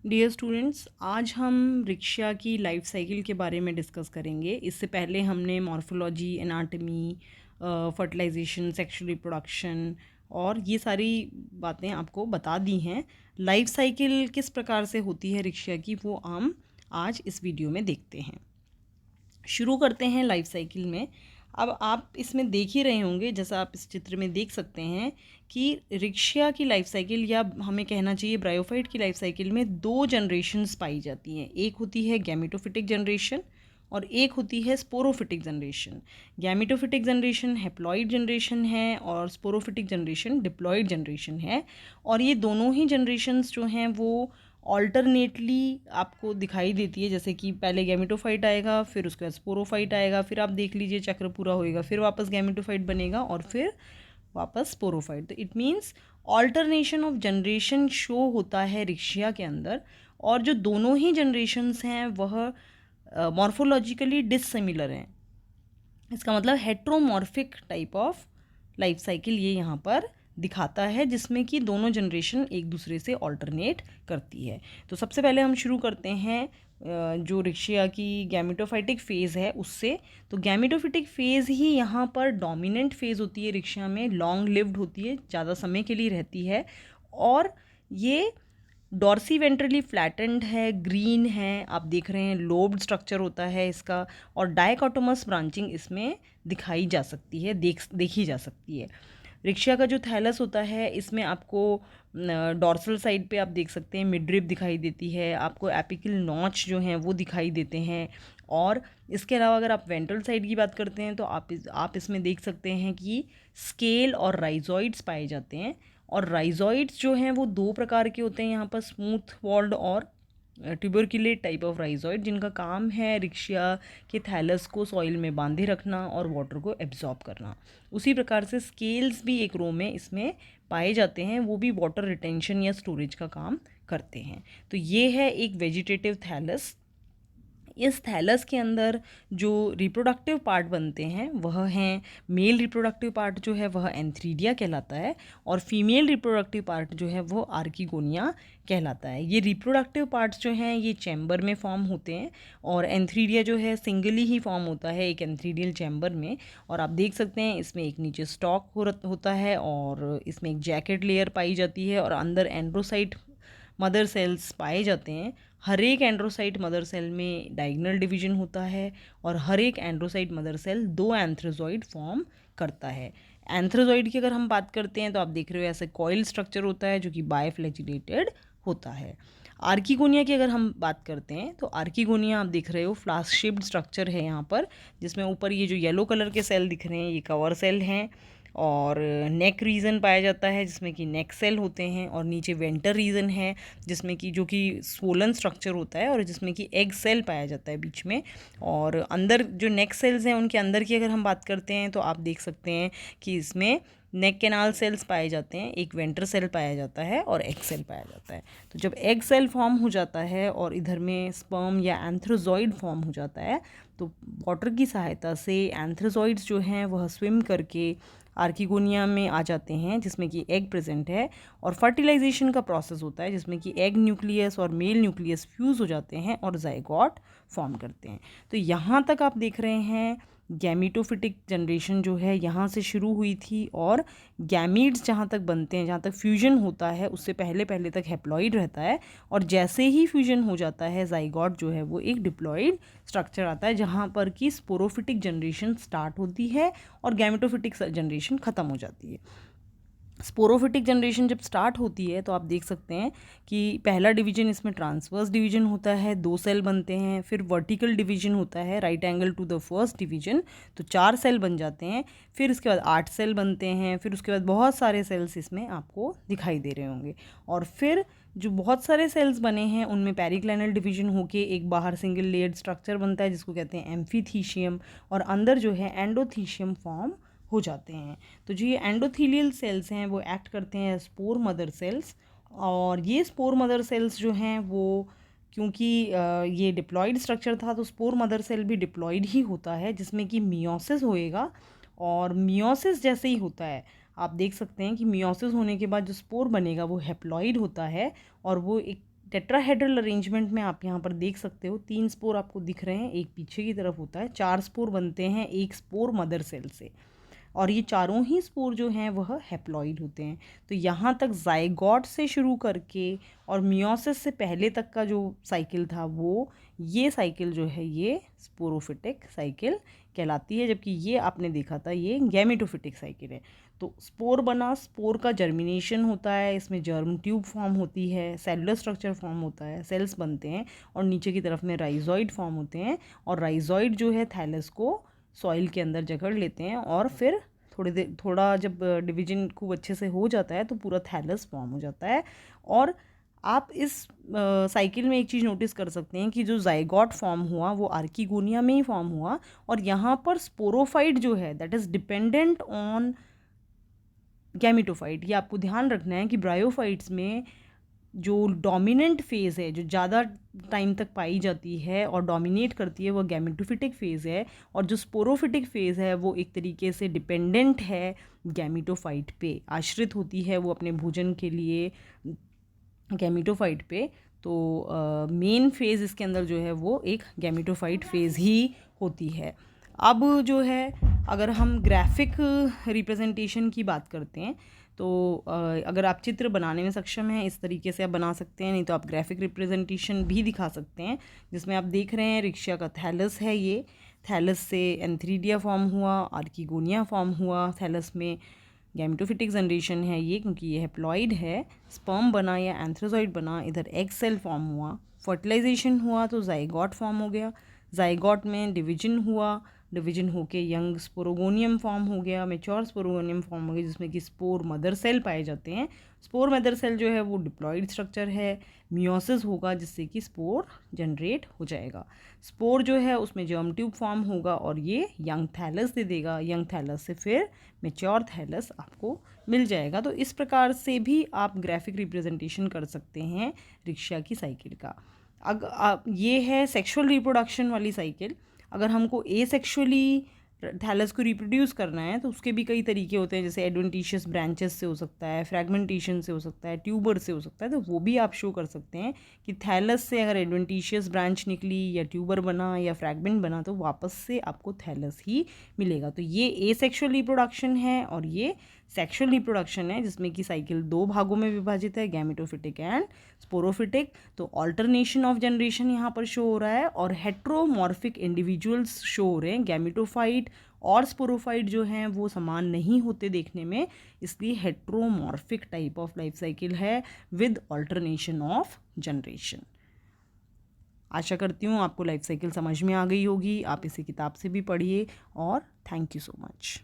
Dear students, आज हम rickshaw की लाइफ साइकिल के बारे में डिस्कस करेंगे। इससे पहले हमने morphology, anatomy, fertilisation, sexual reproduction और ये सारी बातें आपको बता दी हैं। लाइफ साइकिल किस प्रकार से होती है रिक्शा की, वो हम आज इस वीडियो में देखते हैं। शुरू करते हैं लाइफ साइकिल में। अब आप इसमें देख ही रहे होंगे, जैसा आप इस चित्र में देख सकते हैं कि रिक्शा की लाइफ साइकिल, या हमें कहना चाहिए ब्रायोफाइट की लाइफ साइकिल में दो जनरेशन्स पाई जाती हैं। एक होती है गैमेटोफिटिक जनरेशन और एक होती है sporophytic generation. Gametophytic generation haploid generation है और स्पोरोफिटिक जनरेशन डिप्लॉइड जनरेशन है। और ये दोनों ही जनरेशन्स जो हैं वो ऑल्टरनेटली आपको दिखाई देती है, जैसे कि पहले गैमेटोफाइट आएगा, फिर उसके बाद स्पोरोफाइट आएगा, फिर आप देख लीजिए चक्र पूरा होएगा, फिर वापस गैमेटोफाइट बनेगा और फिर वापस स्पोरोफाइट। तो it means alternation of generation show होता है रिक्शा के अंदर। और जो दोनों ही जनरेशन्स हैं वह मॉर्फोलॉजिकली डिससिमिलर हैं। इसका मतलब heteromorphic type of life cycle ये यहाँ पर दिखाता है, जिसमें कि दोनों जनरेशन एक दूसरे से ऑल्टरनेट करती है। तो सबसे पहले हम शुरू करते हैं जो रिक्शा की गैमेटोफाइटिक फ़ेज़ है उससे। तो गैमेटोफिटिक फ़ेज़ ही यहाँ पर डोमिनेंट फ़ेज़ होती है रिक्शा में, लॉन्ग लिव्ड होती है, ज़्यादा समय के लिए रहती है। और ये डॉर्सी वेंट्रली फ्लैटेंड है, ग्रीन है, आप देख रहे हैं लोब्ड स्ट्रक्चर होता है इसका। और डाइकोटोमस ब्रांचिंग इसमें दिखाई जा सकती है, देखी जा सकती है। रिक्शा का जो थैलस होता है इसमें आपको डॉर्सल साइड पे आप देख सकते हैं मिडरिब दिखाई देती है, आपको एपिकल नॉच जो हैं वो दिखाई देते हैं। और इसके अलावा अगर आप वेंट्रल साइड की बात करते हैं तो आप इसमें देख सकते हैं कि स्केल और राइजॉइड्स पाए जाते हैं। और राइजॉइड्स जो हैं वो दो प्रकार के होते हैं यहाँ पर, स्मूथ वॉल्ड और ट्यूबरकुलेट टाइप ऑफ राइजॉइड, जिनका काम है रिक्शा के थैलस को सॉइल में बांधे रखना और वाटर को एब्जॉर्ब करना। उसी प्रकार से स्केल्स भी एक रो में इसमें पाए जाते हैं, वो भी वाटर रिटेंशन या स्टोरेज का काम करते हैं। तो ये है एक वेजिटेटिव थैलस। इस थैलस के अंदर जो रिप्रोडक्टिव पार्ट बनते हैं वह हैं, मेल रिप्रोडक्टिव पार्ट जो है वह एंथ्रीडिया कहलाता है और फीमेल रिप्रोडक्टिव पार्ट जो है वो आर्किगोनिया कहलाता है। ये रिप्रोडक्टिव पार्ट्स जो हैं ये चैम्बर में फॉर्म होते हैं और एंथ्रीडिया जो है सिंगली ही फॉर्म होता है एक एंथ्रीडियल चैम्बर में। और आप देख सकते हैं इसमें एक नीचे स्टॉक होता है और इसमें एक जैकेट लेयर पाई जाती है और अंदर एंड्रोसाइट मदर सेल्स पाए जाते हैं। हर एक एंड्रोसाइट मदर सेल में डायगोनल डिवीजन होता है और हर एक एंड्रोसाइट मदर सेल दो एंथ्रोजॉइड फॉर्म करता है। एंथ्रोजॉइड की अगर हम बात करते हैं तो आप देख रहे हो ऐसे कॉइल स्ट्रक्चर होता है जो कि बायफ्लैजिलेटेड होता है। आर्किगोनिया की अगर हम बात करते हैं तो आर्किगोनिया आप देख रहे हो फ्लास्क शेप्ड स्ट्रक्चर है यहाँ पर, जिसमें ऊपर ये जो येलो कलर के सेल दिख रहे हैं ये कवर सेल हैं और नेक रीजन पाया जाता है जिसमें कि नेक सेल होते हैं और नीचे वेंटर रीजन है जिसमें कि जो कि स्वोलन स्ट्रक्चर होता है और जिसमें कि एग सेल पाया जाता है बीच में। और अंदर जो नेक सेल्स हैं उनके अंदर की अगर हम बात करते हैं तो आप देख सकते हैं कि इसमें नेक कैनाल सेल्स पाए जाते हैं, एक वेंटर सेल पाया जाता है और एग सेल पाया जाता है। तो जब एग सेल फॉर्म हो जाता है और इधर में स्पर्म या एंथ्रोजॉइड फॉर्म हो जाता है तो वाटर की सहायता से एंथ्रोजॉइड्स जो हैं वह स्विम करके आर्किगोनिया में आ जाते हैं जिसमें कि एग प्रेजेंट है और फर्टिलाइजेशन का प्रोसेस होता है जिसमें कि एग न्यूक्लियस और मेल न्यूक्लियस फ्यूज़ हो जाते हैं और जाइगोट फॉर्म करते हैं। तो यहाँ तक आप देख रहे हैं गैमीटोफिटिक जनरेशन जो है यहाँ से शुरू हुई थी और गैमीड्स जहाँ तक बनते हैं, जहाँ तक फ्यूजन होता है उससे पहले पहले तक हैप्लॉइड रहता है और जैसे ही फ्यूजन हो जाता है जाइगोट जो है वो एक डिप्लॉइड स्ट्रक्चर आता है जहाँ पर कि स्पोरोफिटिक जनरेशन स्टार्ट होती है और गैमेटोफिटिक जनरेशन ख़त्म हो जाती है। स्पोरोफिटिक जनरेशन जब स्टार्ट होती है तो आप देख सकते हैं कि पहला डिवीजन इसमें ट्रांसवर्स डिवीजन होता है, दो सेल बनते हैं, फिर वर्टिकल डिवीजन होता है right angle to the first division, तो 4 सेल बन जाते हैं। फिर इसके बाद 8 सेल बनते हैं, फिर उसके बाद बहुत सारे सेल्स इसमें आपको दिखाई दे रहे होंगे। और फिर जो बहुत सारे सेल्स बने हैं उनमें पेरिक्लाइनल डिवीजन होके एक बाहर सिंगल लेयर्ड स्ट्रक्चर बनता है जिसको कहते हैं एम्फीथीशियम और अंदर जो है एंडोथीशियम फॉर्म हो जाते हैं। तो जो ये एंडोथीलियल सेल्स हैं वो एक्ट करते हैं स्पोर मदर सेल्स और ये स्पोर मदर सेल्स जो हैं वो क्योंकि ये डिप्लॉइड स्ट्रक्चर था तो स्पोर मदर सेल भी डिप्लॉइड ही होता है जिसमें कि मियोसिस होएगा और मियोसिस जैसे ही होता है आप देख सकते हैं कि मियोसिस होने के बाद जो स्पोर बनेगा वो हैप्लॉइड होता है और वो एक टेट्राहेड्रल अरेंजमेंट में आप यहाँ पर देख सकते हो 3 स्पोर आपको दिख रहे हैं, एक पीछे की तरफ होता है, 4 स्पोर बनते हैं एक स्पोर मदर सेल से, और ये चारों ही स्पोर जो हैं वह हैप्लॉइड होते हैं। तो यहाँ तक जाइगोट से शुरू करके और मियोसिस से पहले तक का जो साइकिल था वो, ये साइकिल जो है ये स्पोरोफिटिक साइकिल कहलाती है, जबकि ये आपने देखा था ये गैमेटोफिटिक साइकिल है। तो स्पोर बना, स्पोर का जर्मिनेशन होता है, इसमें जर्म ट्यूब फॉर्म होती है, सेलुलर स्ट्रक्चर फॉर्म होता है, सेल्स बनते हैं, और नीचे की तरफ में राइजॉइड फॉर्म होते हैं, और राइजॉइड जो है थैलस को सॉइल के अंदर जकड़ लेते हैं, और फिर थोड़ा जब डिवीजन खूब अच्छे से हो जाता है तो पूरा थैलस फॉर्म हो जाता है। और आप इस साइकिल में एक चीज़ नोटिस कर सकते हैं कि जो जाइगोट फॉर्म हुआ वो आर्किगोनिया में ही फॉर्म हुआ, और यहाँ पर स्पोरोफाइट जो है that is dependent on gametophyte. ये आपको ध्यान रखना है कि ब्रायोफाइट्स में जो डोमिनेंट फेज़ है, जो ज़्यादा टाइम तक पाई जाती है और डोमिनेट करती है, वो गैमेटोफिटिक फेज़ है, और जो स्पोरोफिटिक फेज़ है वो एक तरीके से डिपेंडेंट है गैमेटोफाइट पे, आश्रित होती है वो अपने भोजन के लिए गैमेटोफाइट पे। तो मेन फेज़ इसके अंदर जो है वो एक गैमेटोफाइट फेज़ ही होती है। अब जो है अगर हम ग्राफिक रिप्रेजेंटेशन की बात करते हैं तो अगर आप चित्र बनाने में सक्षम हैं इस तरीके से आप बना सकते हैं, नहीं तो आप ग्राफिक रिप्रेजेंटेशन भी दिखा सकते हैं, जिसमें आप देख रहे हैं रिक्शा का थैलस है, ये थैलस से एंथ्रीडिया फॉर्म हुआ, आर्किगोनिया फॉर्म हुआ, थैलस में गैमेटोफिटिक जनरेशन है ये क्योंकि ये हैप्लॉइड है, स्पर्म बना या एंथ्रोजॉइड बना, इधर एग सेल फॉर्म हुआ, फर्टिलाइजेशन हुआ तो जाइगोट फॉर्म हो गया, जाइगोट में डिवीजन हुआ, डिवीजन होके यंग स्पोरोगोनियम फॉर्म हो गया, मेच्योर स्पोरोगोनियम फॉर्म हो गया, जिसमें कि स्पोर मदर सेल पाए जाते हैं। स्पोर मदर सेल जो है वो डिप्लॉइड स्ट्रक्चर है, मियोसिस होगा जिससे कि स्पोर जनरेट हो जाएगा, स्पोर जो है उसमें जर्म ट्यूब फॉर्म होगा और ये यंग थैलस दे देगा, यंग थैलस से फिर मेच्योर थैलस आपको मिल जाएगा। तो इस प्रकार से भी आप ग्राफिक रिप्रेजेंटेशन कर सकते हैं रिक्शा की साइकिल का। ये है सेक्सुअल रिप्रोडक्शन वाली साइकिल। अगर हमको एसेक्सुअली थैलस को रिप्रोड्यूस करना है तो उसके भी कई तरीके होते हैं, जैसे एडवेंटिशियस ब्रांचेस से हो सकता है, फ्रैगमेंटेशन से हो सकता है, ट्यूबर से हो सकता है, तो वो भी आप शो कर सकते हैं कि थैलस से अगर एडवेंटिशियस ब्रांच निकली या ट्यूबर बना या फ्रैगमेंट बना तो वापस से आपको थैलस ही मिलेगा। तो ये एसेक्सुअल रिप्रोडक्शन है और ये सेक्सुअल रिप्रोडक्शन है, जिसमें कि साइकिल 2 भागों में विभाजित है, गैमेटोफिटिक एंड स्पोरोफिटिक। तो ऑल्टरनेशन ऑफ जनरेशन यहाँ पर शो हो रहा है और हेट्रोमॉर्फिक इंडिविजुअल्स शो हो रहे हैं। गैमेटोफाइट और स्पोरोफाइट जो हैं वो समान नहीं होते देखने में, इसलिए heteromorphic type of life cycle है विद ऑल्टरनेशन ऑफ जनरेशन। आशा करती हूँ आपको लाइफ साइकिल समझ में आ गई होगी, आप इसे किताब से भी पढ़िए और थैंक यू सो मच।